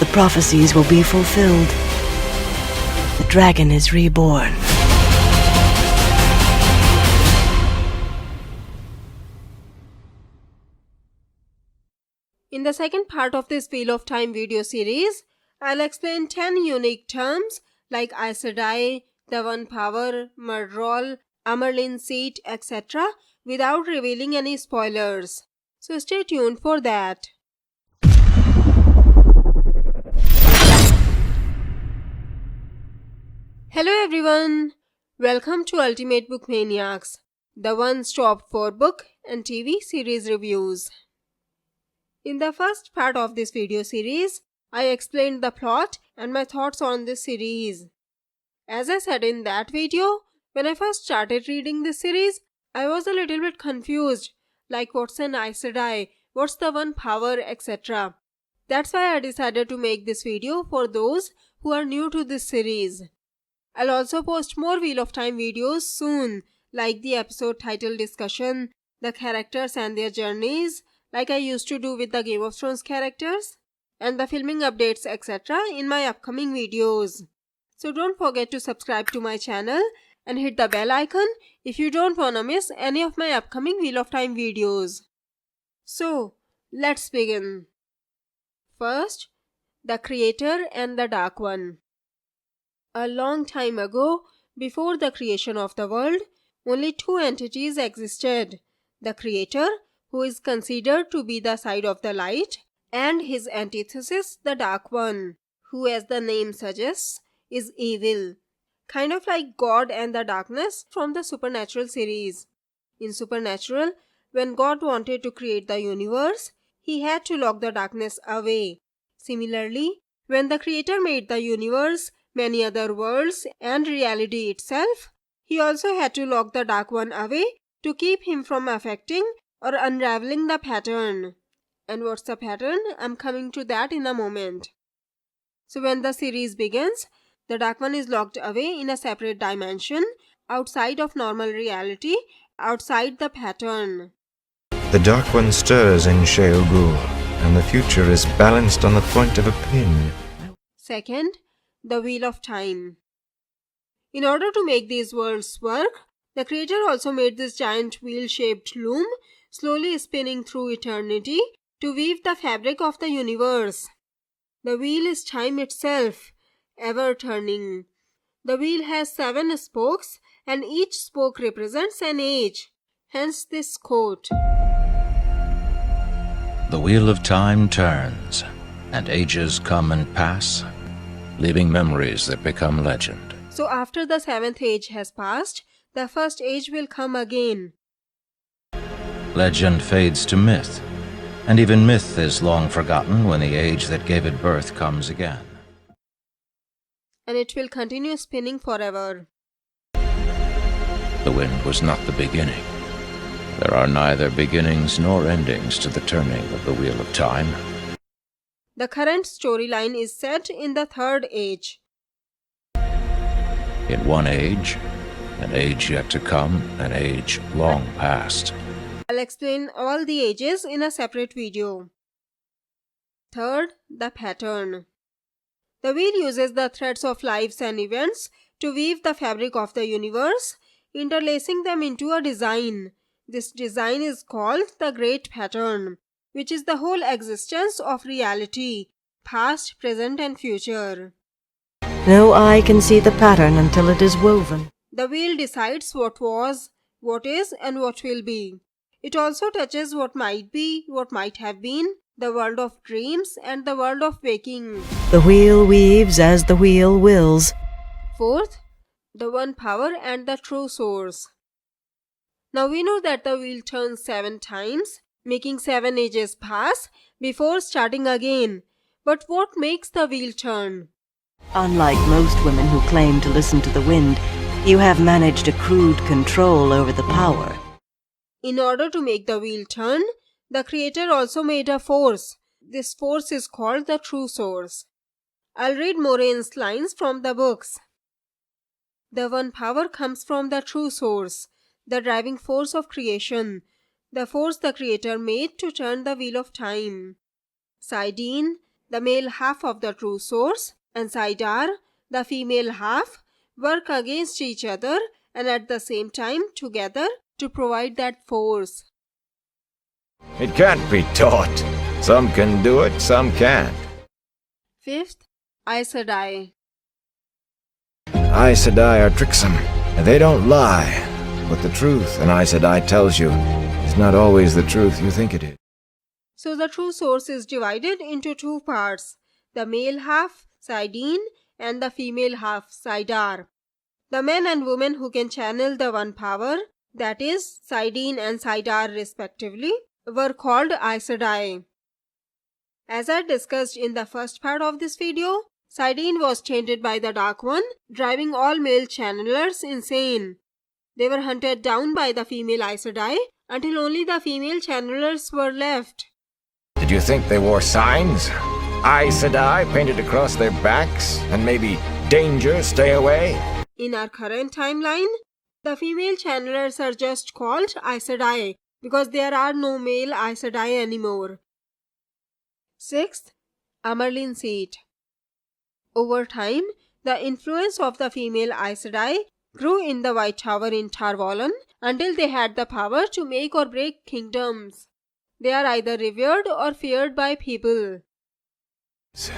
the prophecies will be fulfilled. The dragon is reborn. In the second part of this Wheel of Time video series, I'll explain 10 unique terms like Aes Sedai, the One Power, Murderol, Amalin Seat, etc. without revealing any spoilers. So stay tuned for that. Hello everyone! Welcome to Ultimate Book Maniacs, the one-stop for book and TV series reviews. In the first part of this video series, I explained the plot and my thoughts on this series. As I said in that video, when I first started reading this series, I was a little bit confused, like what's an Aes Sedai, what's the One Power, etc. That's why I decided to make this video for those who are new to this series. I'll also post more Wheel of Time videos soon, like the episode title discussion, the characters and their journeys, like I used to do with the Game of Thrones characters, and the filming updates etc. in my upcoming videos. So don't forget to subscribe to my channel and hit the bell icon if you don't wanna miss any of my upcoming Wheel of Time videos. So, let's begin. First, the Creator and the Dark One. A long time ago, before the creation of the world, only two entities existed: the Creator, who is considered to be the side of the light, and his antithesis, the Dark One, who, as the name suggests, is evil. Kind of like God and the darkness from the Supernatural series. In Supernatural, when God wanted to create the universe, he had to lock the darkness away. Similarly, when the Creator made the universe, many other worlds, and reality itself, he also had to lock the Dark One away to keep him from affecting or unraveling the pattern. And what's the pattern? I'm coming to that in a moment. So when the series begins, the Dark One is locked away in a separate dimension, outside of normal reality, outside the pattern. The Dark One stirs in Sheol Ghul, and the future is balanced on the point of a pin. Second, the Wheel of Time. In order to make these worlds work, the Creator also made this giant wheel-shaped loom, slowly spinning through eternity, to weave the fabric of the universe. The wheel is time itself, ever turning. The wheel has 7 spokes, and each spoke represents an age. Hence this quote. The wheel of time turns, and ages come and pass, leaving memories that become legend. So after the 7th age has passed, the first age will come again. Legend fades to myth, and even myth is long forgotten when the age that gave it birth comes again. And it will continue spinning forever. The wind was not the beginning. There are neither beginnings nor endings to the turning of the wheel of time. The current storyline is set in the 3rd age. In one age, an age yet to come, an age long past. I'll explain all the ages in a separate video. Third, the pattern. The wheel uses the threads of lives and events to weave the fabric of the universe, interlacing them into a design. This design is called the Great Pattern, which is the whole existence of reality, past, present, and future. No eye can see the pattern until it is woven. The wheel decides what was, what is, and what will be. It also touches what might be, what might have been, the world of dreams, and the world of waking. The wheel weaves as the wheel wills. Fourth, the One Power and the True Source. Now we know that the wheel turns 7 times, making 7 ages pass before starting again. But what makes the wheel turn? Unlike most women who claim to listen to the wind, you have managed a crude control over the power. In order to make the wheel turn, the Creator also made a force. This force is called the True Source. I'll read Morane's lines from the books. The One Power comes from the True Source, the driving force of creation, the force the Creator made to turn the wheel of time. Sidene, the male half of the true source, and Saidar, the female half, work against each other and at the same time together to provide that force. It can't be taught. Some can do it, some can't. Fifth, Aes Sedai. Aes Sedai are tricksome, and they don't lie. But the truth an Aes Sedai tells you is not always the truth you think it is. So the true source is divided into two parts, the male half, Saidin, and the female half, Saidar. The men and women who can channel the one power, that is, Saidin and Saidar respectively, were called Aes Sedai. As I discussed in the first part of this video, Saidin was tainted by the Dark One, driving all male channelers insane. They were hunted down by the female Aes Sedai until only the female channelers were left. Did you think they wore signs? Aes Sedai painted across their backs, and maybe danger, stay away? In our current timeline, the female channelers are just called Aes Sedai because there are no male Aes Sedai anymore. Sixth, Amalin Seat. Over time, the influence of the female Aes Sedai grew in the White Tower in Tar Valon until they had the power to make or break kingdoms. They are either revered or feared by people.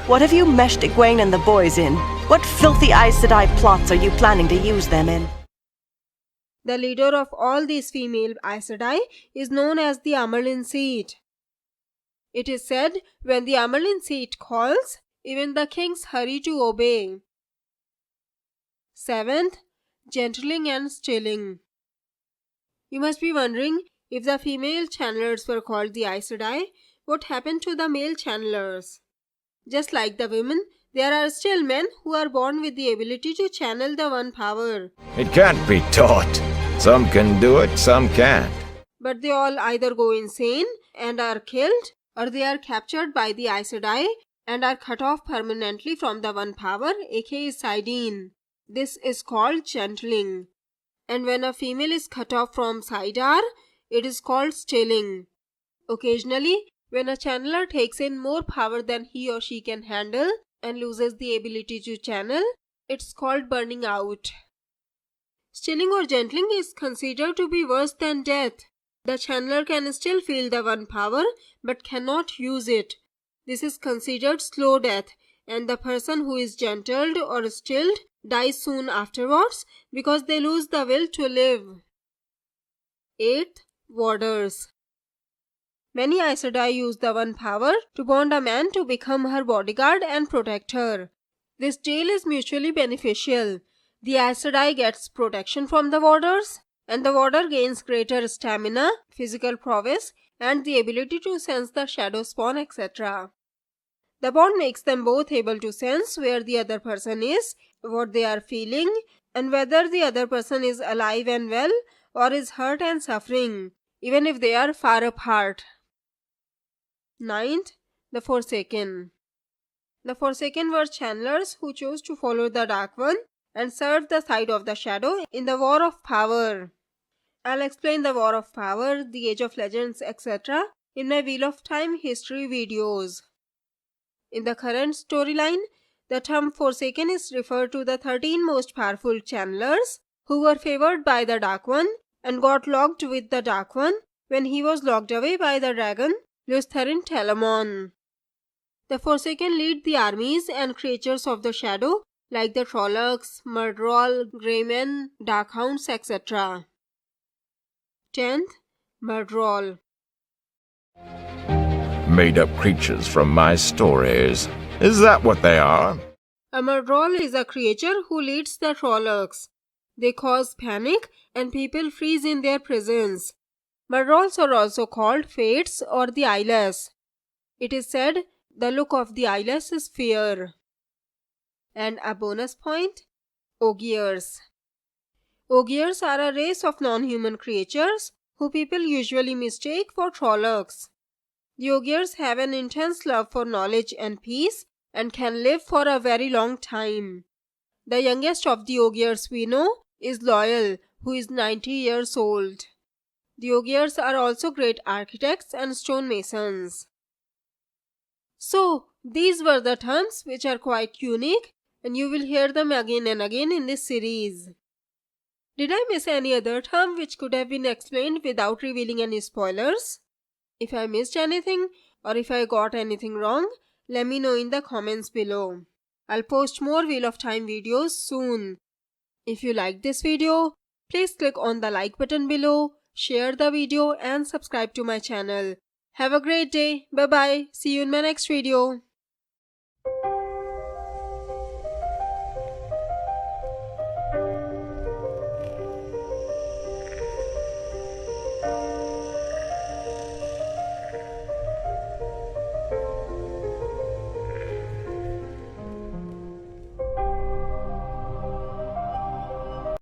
What have you meshed Egwene and the boys in? What filthy Aes Sedai plots are you planning to use them in? The leader of all these female Aes Sedai is known as the Amalin Seat. It is said when the Amalin Seat calls, even the kings hurry to obey. Seventh, Gentling and Stilling. You must be wondering, if the female channelers were called the Aes Sedai, what happened to the male channelers? Just like the women, there are still men who are born with the ability to channel the one power. It can't be taught. Some can do it, some can't. But they all either go insane and are killed, or they are captured by the Aes Sedai and are cut off permanently from the one power, aka Saidin. This is called gentling. And when a female is cut off from Saidar, it is called stilling. Occasionally, when a channeler takes in more power than he or she can handle and loses the ability to channel, it's called burning out. Stilling or gentling is considered to be worse than death. The channeler can still feel the one power but cannot use it. This is considered slow death, and the person who is gentled or stilled dies soon afterwards because they lose the will to live. 8th, Warders. Many Aes Sedai use the one power to bond a man to become her bodyguard and protect her. This deal is mutually beneficial. The Aes Sedai gets protection from the Warders, and the Warder gains greater stamina, physical prowess, and the ability to sense the shadow spawn, etc. The bond makes them both able to sense where the other person is, what they are feeling, and whether the other person is alive and well or is hurt and suffering, even if they are far apart. 9th, the Forsaken. The Forsaken were channelers who chose to follow the Dark One and served the side of the Shadow in the War of Power. I'll explain the War of Power, the Age of Legends, etc. in my Wheel of Time history videos. In the current storyline, the term Forsaken is referred to the 13 most powerful channelers who were favored by the Dark One and got locked with the Dark One when he was locked away by the dragon Leostherin Telamon. The Forsaken lead the armies and creatures of the Shadow like the Trollocs, Murderol, Greymen, Darkhounds, etc. 10th, Murderol. Made-up creatures from my stories. Is that what they are? A Murderol is a creature who leads the Trollocs. They cause panic and people freeze in their presence. Murderols are also called Fates or the Eyeless. It is said the look of the Eyeless is fear. And a bonus point, Ogiers. Ogiers are a race of non-human creatures who people usually mistake for Trollocs. The Ogiers have an intense love for knowledge and peace and can live for a very long time. The youngest of the Ogiers we know is Loyal, who is 90 years old. The Ogiers are also great architects and stonemasons. So, These were the terms which are quite unique and you will hear them again and again in this series. Did I miss any other term which could have been explained without revealing any spoilers? If I missed anything or if I got anything wrong, let me know in the comments below. I'll post more Wheel of Time videos soon. If you liked this video, please click on the like button below, share the video and subscribe to my channel. Have a great day. Bye bye. See you in my next video.